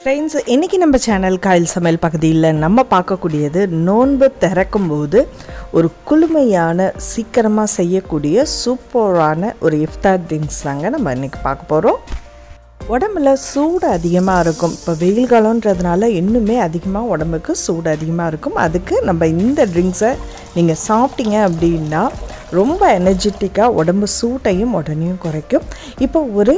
Friends, இன்றைக்கி நம்ம channel coil சமையல் பகுதியில் நம்ம பார்க்கக்கூடியது நோன்பு திறக்கும்போது ஒரு குளுமையான சீக்கிரமாக செய்யக்கூடிய சூப்பரான ஒரு இஃப்தார் ட்ரிங்க்ஸ் தாங்க நம்ம இன்றைக்கி பார்க்க போகிறோம். உடம்புல சூடு அதிகமாக இருக்கும். இப்போ வெயில் காலன்றதுனால இன்னுமே அதிகமாக உடம்புக்கு சூடு அதிகமாக இருக்கும். அதுக்கு நம்ம இந்த ட்ரிங்க்ஸை நீங்கள் சாப்பிட்டீங்க அப்படின்னா ரொம்ப எனர்ஜெட்டிக்காக உடம்பு சூட்டையும் உடனேயும் குறைக்கும். இப்போ ஒரு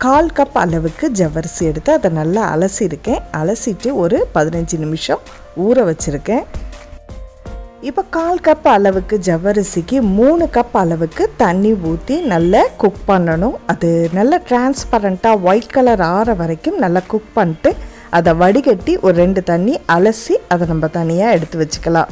1/4 கப் அளவுக்கு ஜவ்வரிசி எடுத்து அதை நல்லா அலசியிருக்கேன். அலசிட்டு ஒரு 15 நிமிஷம் ஊற வச்சுருக்கேன். இப்போ 1/4 கப் அளவுக்கு ஜவ்வரிசிக்கு 3 கப் அளவுக்கு தண்ணி ஊற்றி நல்லா குக் பண்ணணும். அது நல்லா டிரான்ஸ்பரண்ட்டாக ஒயிட் கலர் ஆற வரைக்கும் நல்லா குக் பண்ணிட்டு அதை வடிகட்டி ஒரு 2 தண்ணி அலசி அதை நம்ம தனியாக எடுத்து வச்சுக்கலாம்.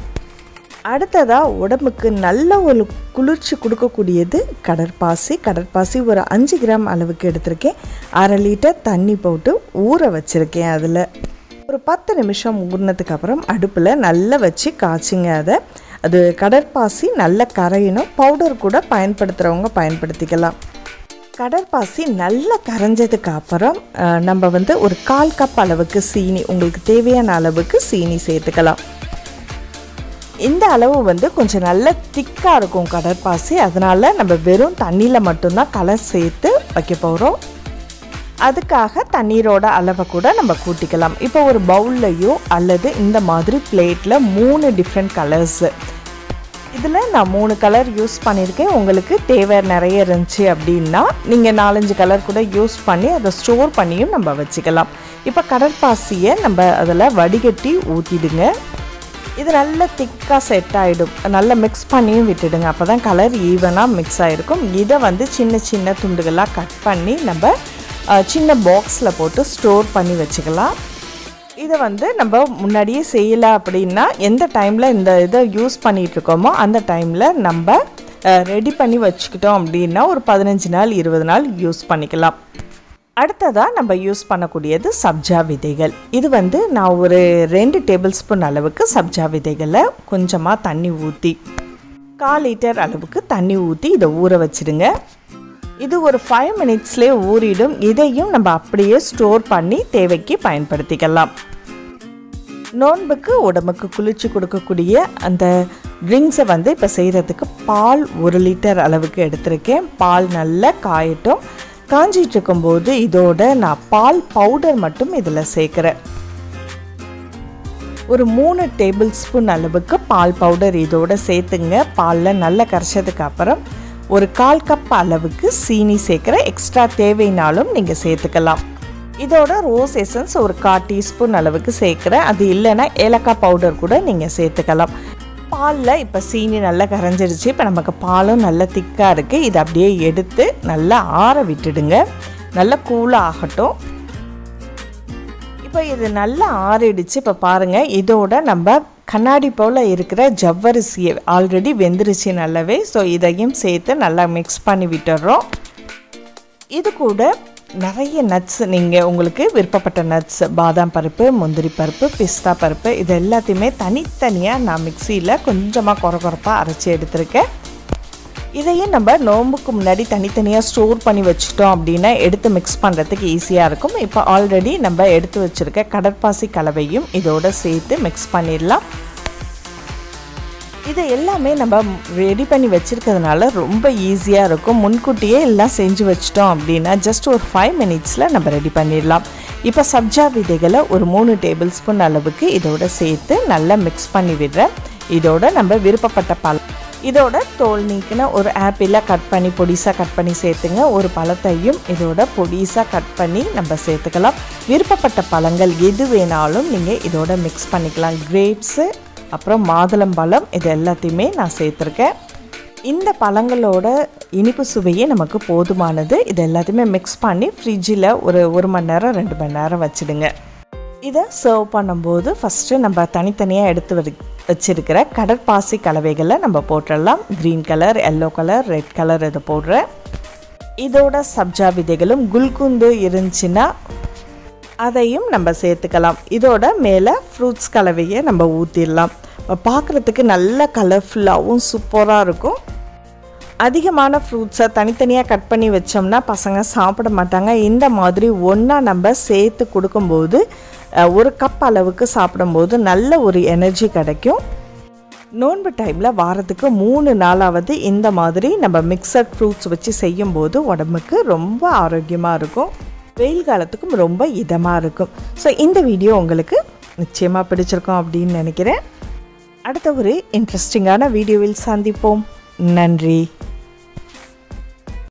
அடுத்ததாக உடம்புக்கு நல்ல ஒரு குளிர்ச்சி கொடுக்கக்கூடியது கடற்பாசி ஒரு 5 கிராம் அளவுக்கு எடுத்திருக்கேன். 1/2 லிட்டர் தண்ணி போட்டு ஊற வச்சுருக்கேன். அதில் ஒரு 10 நிமிஷம் ஊறினதுக்கு அப்புறம் அடுப்பில் நல்லா வச்சு காய்ச்சிங்க. அது கடற்பாசி நல்லா கரையணும். பவுடர் கூட பயன்படுத்துகிறவங்க பயன்படுத்திக்கலாம். கடற்பாசி நல்லா கரைஞ்சதுக்கு அப்புறம் நம்ம ஒரு 1/4 கப் அளவுக்கு சீனி, உங்களுக்கு தேவையான அளவுக்கு சீனி சேர்த்துக்கலாம். இந்த அளவு கொஞ்சம் நல்ல திக்காக இருக்கும் கடற்பாசி. அதனால் நம்ம வெறும் தண்ணியில் மட்டும்தான் கலர் சேர்த்து வைக்க போகிறோம். அதுக்காக தண்ணீரோட அளவை கூட நம்ம கூட்டிக்கலாம். இப்போ ஒரு பவுல்லையோ அல்லது இந்த மாதிரி பிளேட்டில் 3 டிஃப்ரெண்ட் கலர்ஸு, இதில் நான் 3 கலர் யூஸ் பண்ணியிருக்கேன். உங்களுக்கு தேவை நிறைய இருந்துச்சு அப்படின்னா நீங்கள் 4-5 கலர் கூட யூஸ் பண்ணி அதை ஸ்டோர் பண்ணியும் நம்ம வச்சுக்கலாம். இப்போ கடற்பாசியை நம்ம அதில் வடிகட்டி ஊற்றிடுங்க. இது நல்லா திக்காக செட் ஆகிடும். நல்லா மிக்ஸ் பண்ணியும் விட்டுடுங்க. அப்போ தான் கலர் ஈவனாக மிக்ஸ் ஆகிருக்கும். இதை சின்ன சின்ன துண்டுகளாக கட் பண்ணி நம்ம சின்ன பாக்ஸில் போட்டு ஸ்டோர் பண்ணி வச்சுக்கலாம். இதை நம்ம முன்னாடியே செய்யலை அப்படின்னா எந்த டைமில் இந்த இதை யூஸ் பண்ணிகிட்ருக்கோமோ அந்த டைமில் நம்ம ரெடி பண்ணி வச்சுக்கிட்டோம் அப்படின்னா ஒரு 15 நாள் 20 நாள் யூஸ் பண்ணிக்கலாம். அடுத்ததாக நம்ம யூஸ் பண்ணக்கூடியது சப்ஜா விதைகள். இது நான் ஒரு 2 டேபிள் ஸ்பூன் அளவுக்கு சப்ஜா விதைகளை கொஞ்சமாக தண்ணி ஊற்றி 1/4 லிட்டர் அளவுக்கு தண்ணி ஊற்றி இதை ஊற வச்சுடுங்க. இது ஒரு 5 மினிட்ஸ்லேயே ஊறிடும். இதையும் நம்ம அப்படியே ஸ்டோர் பண்ணி தேவைக்கு பயன்படுத்திக்கலாம். நோன்புக்கு உடம்புக்கு குளிர்ச்சி கொடுக்கக்கூடிய அந்த ட்ரிங்க்ஸை இப்போ செய்கிறதுக்கு பால் 1 லிட்டர் அளவுக்கு எடுத்திருக்கேன். பால் நல்லா காயட்டும். காஞ்சிட்டு இருக்கும்போது இதோட நான் பால் பவுடர் மட்டும் இதில் சேர்க்குறேன். ஒரு 3 டேபிள் ஸ்பூன் அளவுக்கு பால் பவுடர் இதோட சேர்த்துங்க. பாலில் நல்லா கரைச்சதுக்கு அப்புறம் ஒரு 1/4 கப் அளவுக்கு சீனி சேர்க்குறேன். எக்ஸ்ட்ரா தேவைனாலும் நீங்கள் சேர்த்துக்கலாம். இதோட ரோஸ் எசன்ஸ் ஒரு 1/4 டீஸ்பூன் அளவுக்கு சேர்க்குறேன். அது இல்லைன்னா ஏலக்காய் பவுடர் கூட நீங்கள் சேர்த்துக்கலாம். பாலில் இப்போ சீனி நல்லா கரைஞ்சிருச்சு. இப்போ நமக்கு பாலும் நல்லா திக்காக இருக்குது. இதை அப்படியே எடுத்து நல்லா ஆற விட்டுடுங்க. நல்லா கூலாக ஆகட்டும். இப்போ இது நல்லா ஆறிடுச்சு. இப்போ பாருங்கள், இதோட நம்ம கண்ணாடி போல் இருக்கிற ஜவ்வரிசியை ஆல்ரெடி வெந்துருச்சு நல்லாவே. ஸோ இதையும் சேர்த்து நல்லா மிக்ஸ் பண்ணி விட்டுறோம். இது கூட நிறைய நட்ஸ், நீங்கள் உங்களுக்கு விருப்பப்பட்ட நட்ஸ், பாதாம் பருப்பு, முந்திரி பருப்பு, பிஸ்தா பருப்பு, இது எல்லாத்தையுமே தனித்தனியாக நான் மிக்சியில் கொஞ்சமாக கொரகொரப்பாக அரைச்சி எடுத்துருக்கேன். இதையும் நம்ம நோம்புக்கு முன்னாடி தனித்தனியாக ஸ்டோர் பண்ணி வச்சுட்டோம் அப்படின்னா எடுத்து மிக்ஸ் பண்ணுறதுக்கு ஈஸியாக இருக்கும். இப்போ ஆல்ரெடி நம்ம எடுத்து வச்சுருக்க கடற்பாசி கலவையும் இதோட சேர்த்து மிக்ஸ் பண்ணிடலாம். இதை எல்லாமே நம்ம ரெடி பண்ணி வச்சுருக்கிறதுனால ரொம்ப ஈஸியாக இருக்கும். முன்கூட்டியே எல்லாம் செஞ்சு வச்சிட்டோம் அப்படின்னா ஜஸ்ட் ஒரு 5 மினிட்ஸில் நம்ம ரெடி பண்ணிடலாம். இப்போ சப்ஜா விதைகளை ஒரு 3 டேபிள் ஸ்பூன் அளவுக்கு இதோட சேர்த்து நல்லா மிக்ஸ் பண்ணி விடுறேன். இதோட நம்ம விருப்பப்பட்ட இதோட தோல் நீக்கின ஒரு ஆப்பிளை கட் பண்ணி பொடிசாக கட் பண்ணி சேர்த்துங்க. ஒரு பழத்தையும் இதோட பொடிசாக கட் பண்ணி நம்ம சேர்த்துக்கலாம். விருப்பப்பட்ட பழங்கள் எது வேணாலும் நீங்கள் இதோட மிக்ஸ் பண்ணிக்கலாம். கிரேப்ஸு, அப்புறம் மாதுளம்பழம், இது எல்லாத்தையுமே நான் சேர்த்துருக்கேன். இந்த பழங்களோட இனிப்பு சுவையே நமக்கு போதுமானது. இது எல்லாத்தையுமே மிக்ஸ் பண்ணி ஃப்ரிட்ஜில் ஒரு 1 மணி நேரம் 2 மணி நேரம் வச்சுடுங்க. இதை சர்வ் பண்ணும்போது ஃபஸ்ட்டு நம்ம தனித்தனியாக எடுத்து வச்சுருக்கிற கடற்பாசி கலவைகளை நம்ம போட்டுடலாம். Green colour, yellow colour, red colour இதை போடுறேன். இதோட சப்ஜா விதைகளும் குல்குந்து இருந்துச்சுன்னா அதையும் நம்ம சேர்த்துக்கலாம். இதோட மேலே ஃப்ரூட்ஸ் கலவையை நம்ம ஊற்றிடலாம். பார்க்குறதுக்கு நல்ல கலர்ஃபுல்லாகவும் சூப்பராக இருக்கும். அதிகமான ஃப்ரூட்ஸை தனித்தனியாக கட் பண்ணி வச்சோம்னா பசங்க சாப்பிட மாட்டாங்க. இந்த மாதிரி ஒன்றா நம்ம சேர்த்து கொடுக்கும்போது ஒரு கப் அளவுக்கு சாப்பிடும்போது நல்ல ஒரு எனர்ஜி கிடைக்கும். நோன்பு டைமில் வாரத்துக்கு 3 நாளாவது இந்த மாதிரி நம்ம மிக்சட் ஃப்ரூட்ஸ் வச்சு செய்யும்போது உடம்புக்கு ரொம்ப ஆரோக்கியமாக இருக்கும். வெயில் காலத்துக்கும் ரொம்ப இதமாக இருக்கும். ஸோ இந்த வீடியோ உங்களுக்கு நிச்சயமாக பிடிச்சிருக்கும் அப்படின்னு நினைக்கிறேன். அடுத்த ஒரு இன்ட்ரெஸ்டிங்கான வீடியோவில் சந்திப்போம். நன்றி.